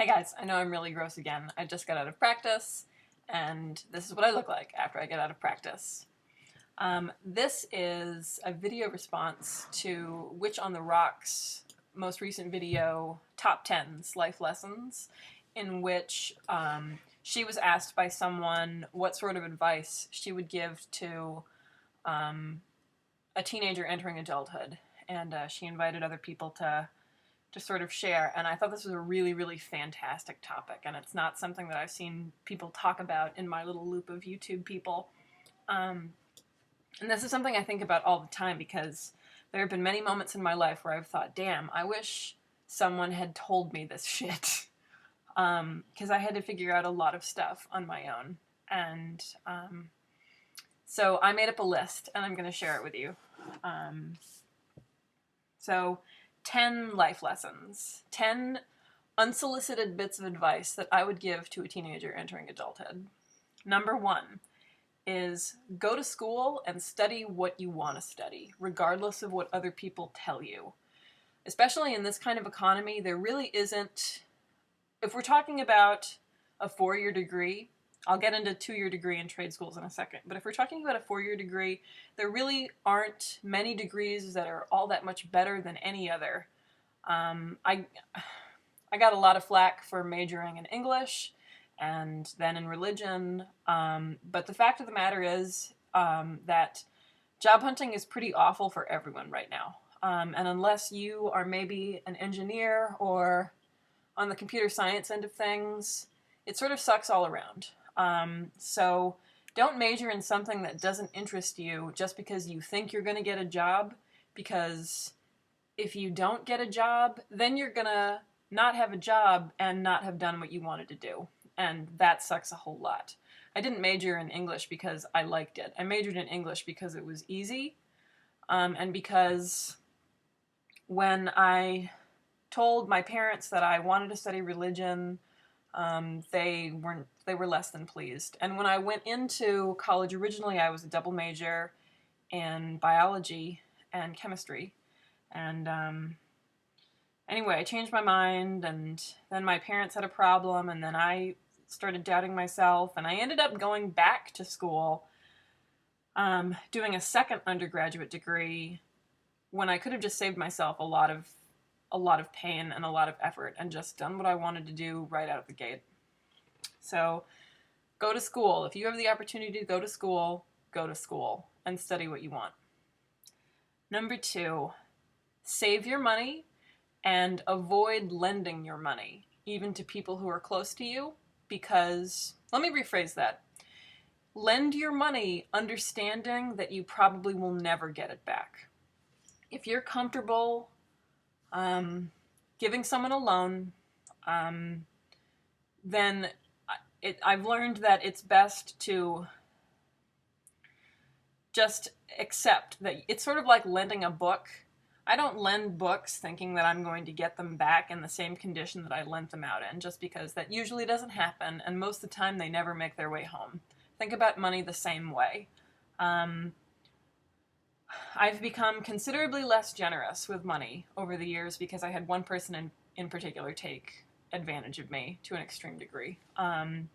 Hey guys, I know I'm really gross again. I just got out of practice, and this is what I look like after I get out of practice. This is a video response to Witch on the Rocks' most recent video, Top 10s Life Lessons, in which she was asked by someone what sort of advice she would give to a teenager entering adulthood. And she invited other people to sort of share. And I thought this was a really, really fantastic topic. And it's not something that I've seen people talk about in my little loop of YouTube people. And this is something I think about all the time because there have been many moments in my life where I've thought, damn, I wish someone had told me this shit. Because I had to figure out a lot of stuff on my own. And so I made up a list and I'm going to share it with you. So 10 life lessons, 10 unsolicited bits of advice that I would give to a teenager entering adulthood. Number 1 is go to school and study what you want to study, regardless of what other people tell you. Especially in this kind of economy, there really isn't, if we're talking about a 4-year degree, I'll get into 2-year degree in trade schools in a second, but if we're talking about a 4-year degree, there really aren't many degrees that are all that much better than any other. I got a lot of flack for majoring in English and then in religion, but the fact of the matter is that job hunting is pretty awful for everyone right now. And unless you are maybe an engineer or on the computer science end of things, it sort of sucks all around. So don't major in something that doesn't interest you just because you think you're going to get a job, because if you don't get a job, then you're going to not have a job and not have done what you wanted to do. And that sucks a whole lot. I didn't major in English because I liked it. I majored in English because it was easy, and because when I told my parents that I wanted to study religion, they were less than pleased. And when I went into college originally, I was a double major in biology and chemistry. And anyway, I changed my mind, and then my parents had a problem, and then I started doubting myself, and I ended up going back to school, doing a second undergraduate degree when I could have just saved myself a lot of pain and a lot of effort and just done what I wanted to do right out of the gate. So go to school. If you have the opportunity to go to school and study what you want. Number 2, save your money and avoid lending your money, even to people who are close to you, because, let me rephrase that. Lend your money understanding that you probably will never get it back. If you're comfortable giving someone a loan, then I've learned that it's best to just accept that it's sort of like lending a book. I don't lend books thinking that I'm going to get them back in the same condition that I lent them out in, just because that usually doesn't happen, and most of the time they never make their way home. Think about money the same way. I've become considerably less generous with money over the years because I had one person in particular take advantage of me to an extreme degree. And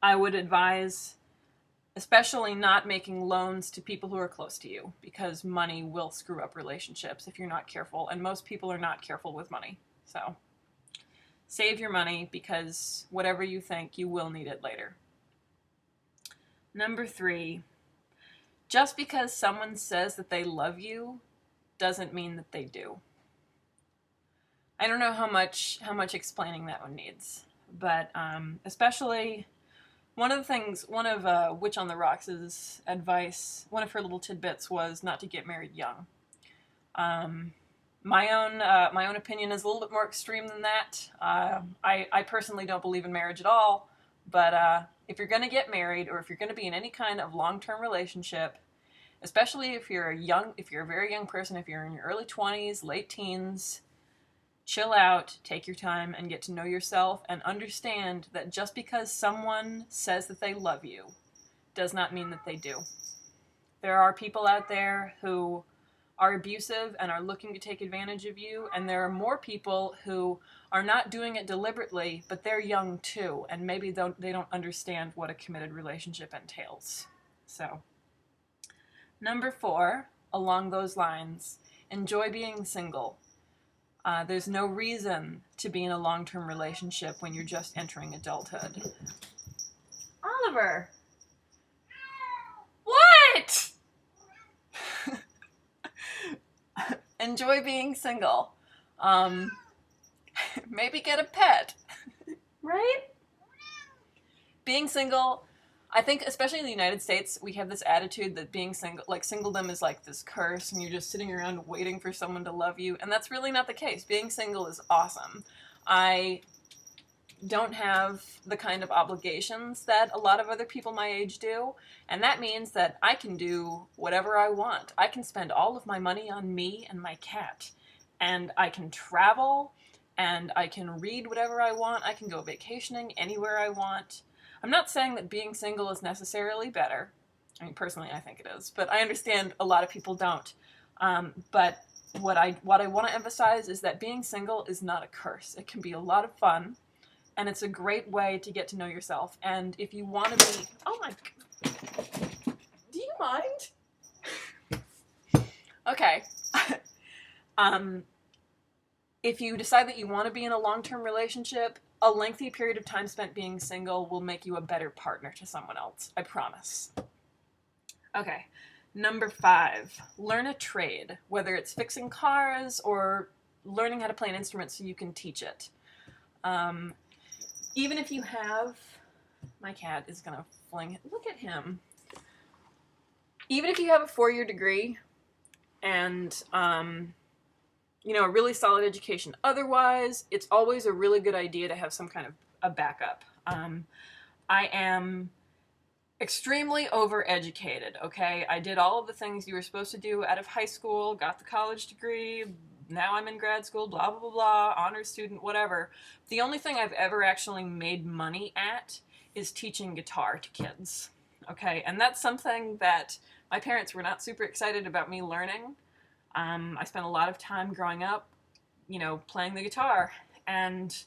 I would advise especially not making loans to people who are close to you, because money will screw up relationships if you're not careful, and most people are not careful with money. So save your money, because whatever you think, you will need it later. Number 3, just because someone says that they love you doesn't mean that they do. I don't know how much explaining that one needs, but especially one of Witch on the Rocks' advice, one of her little tidbits was not to get married young. My own opinion is a little bit more extreme than that. I personally don't believe in marriage at all, but if you're going to get married, or if you're going to be in any kind of long-term relationship, especially if you're a very young person, if you're in your early 20s, late teens, chill out, take your time, and get to know yourself, and understand that just because someone says that they love you does not mean that they do. There are people out there who are abusive and are looking to take advantage of you, and there are more people who are not doing it deliberately, but they're young too, and maybe they don't understand what a committed relationship entails. So, number 4, along those lines, enjoy being single. There's no reason to be in a long-term relationship when you're just entering adulthood. Oliver! What? Enjoy being single. Maybe get a pet. Right? Being single, I think especially in the United States, we have this attitude that being single, like singledom is like this curse and you're just sitting around waiting for someone to love you. And that's really not the case. Being single is awesome. I don't have the kind of obligations that a lot of other people my age do, and that means that I can do whatever I want. I can spend all of my money on me and my cat, and I can travel, and I can read whatever I want. I can go vacationing anywhere I want. I'm not saying that being single is necessarily better. I mean, personally, I think it is, but I understand a lot of people don't. But what I want to emphasize is that being single is not a curse. It can be a lot of fun, and it's a great way to get to know yourself. And if you want to be... Oh my... Do you mind? Okay. If you decide that you want to be in a long-term relationship, a lengthy period of time spent being single will make you a better partner to someone else. I promise. Okay. Number 5, learn a trade, whether it's fixing cars or learning how to play an instrument so you can teach it. Even if you have... My cat is going to fling it. Look at him. Even if you have a 4-year degree and, a really solid education otherwise, it's always a really good idea to have some kind of a backup. I am extremely overeducated, okay? I did all of the things you were supposed to do out of high school, got the college degree, now I'm in grad school, blah, blah, blah, blah, honors student, whatever. The only thing I've ever actually made money at is teaching guitar to kids, okay? And that's something that my parents were not super excited about me learning. I spent a lot of time growing up, playing the guitar, and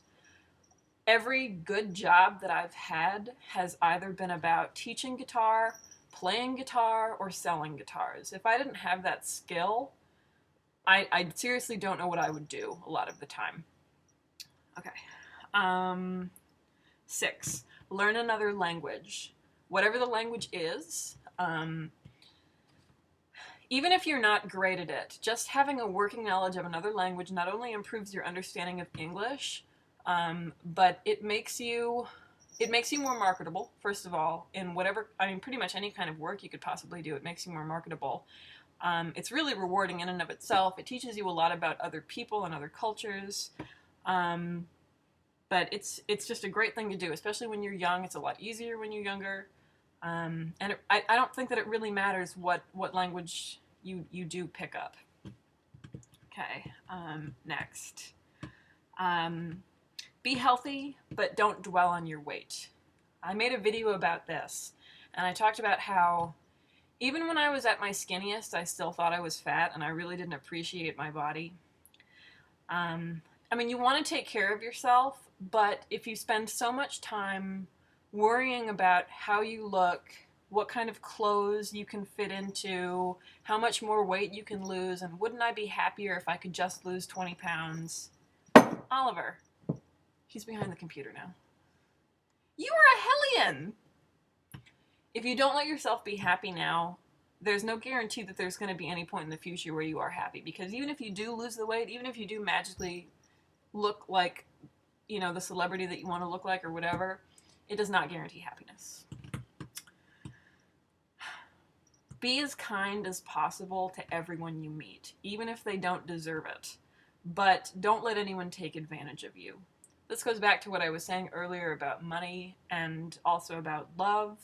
every good job that I've had has either been about teaching guitar, playing guitar, or selling guitars. If I didn't have that skill, I seriously don't know what I would do a lot of the time. Okay. 6, learn another language. Whatever the language is, even if you're not great at it, just having a working knowledge of another language not only improves your understanding of English, but it makes you more marketable, first of all, in pretty much any kind of work you could possibly do. It makes you more marketable. It's really rewarding in and of itself. It teaches you a lot about other people and other cultures. But it's just a great thing to do, especially when you're young. It's a lot easier when you're younger. I don't think that it really matters what language you do pick up. Okay, next. Be healthy, but don't dwell on your weight. I made a video about this, and I talked about how even when I was at my skinniest, I still thought I was fat, and I really didn't appreciate my body. You want to take care of yourself, but if you spend so much time worrying about how you look, what kind of clothes you can fit into, how much more weight you can lose, and wouldn't I be happier if I could just lose 20 pounds? Oliver. He's behind the computer now. You are a hellion! If you don't let yourself be happy now, there's no guarantee that there's going to be any point in the future where you are happy. Because even if you do lose the weight, even if you do magically look like, the celebrity that you want to look like or whatever, it does not guarantee happiness. Be as kind as possible to everyone you meet, even if they don't deserve it. But don't let anyone take advantage of you. This goes back to what I was saying earlier about money and also about love.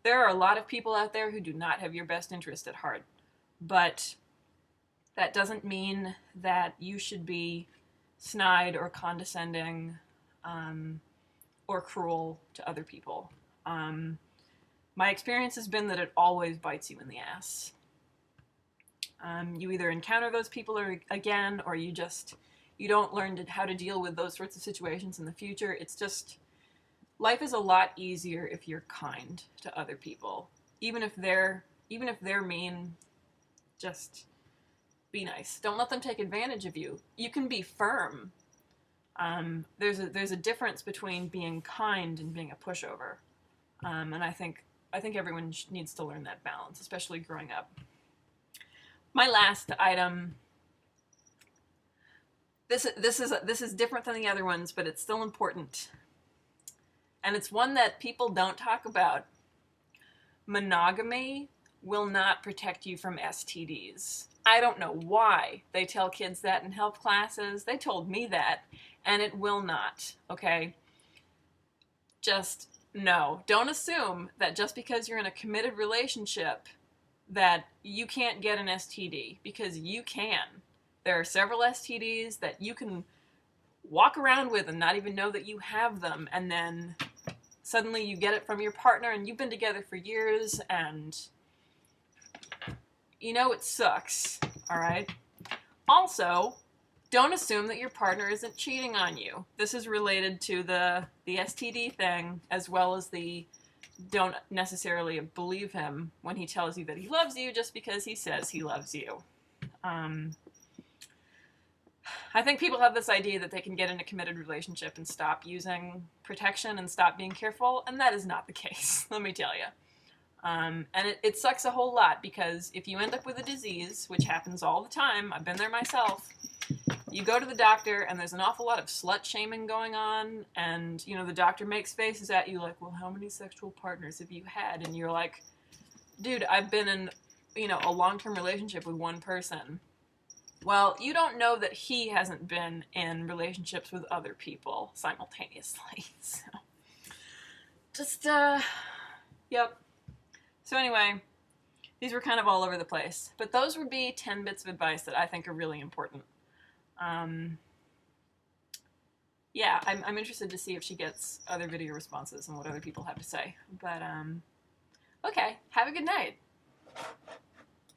There are a lot of people out there who do not have your best interest at heart, but that doesn't mean that you should be snide or condescending or cruel to other people. My experience has been that it always bites you in the ass. You either encounter those people again, or you don't learn how to deal with those sorts of situations in the future. It's just, life is a lot easier if you're kind to other people. Even if they're mean, just be nice. Don't let them take advantage of you. You can be firm. There's a difference between being kind and being a pushover. And I think everyone needs to learn that balance, especially growing up. My last item. This is different than the other ones, but it's still important. And it's one that people don't talk about. Monogamy will not protect you from STDs. I don't know why they tell kids that in health classes. They told me that, and it will not, okay? Just no. Don't assume that just because you're in a committed relationship that you can't get an STD, because you can. There are several STDs that you can walk around with and not even know that you have them, and then suddenly you get it from your partner, and you've been together for years, and you know it sucks, all right? Also, don't assume that your partner isn't cheating on you. This is related to the STD thing, as well as the don't necessarily believe him when he tells you that he loves you just because he says he loves you. I think people have this idea that they can get in a committed relationship and stop using protection and stop being careful, and that is not the case, let me tell you. And it sucks a whole lot, because if you end up with a disease, which happens all the time, I've been there myself, you go to the doctor and there's an awful lot of slut shaming going on, and you know the doctor makes faces at you like, well, how many sexual partners have you had? And you're like, dude, I've been in, you know, a long-term relationship with one person. Well, you don't know that he hasn't been in relationships with other people simultaneously. So, just, yep. So anyway, these were kind of all over the place. But those would be 10 bits of advice that I think are really important. Yeah, I'm interested to see if she gets other video responses and what other people have to say. But, okay, have a good night.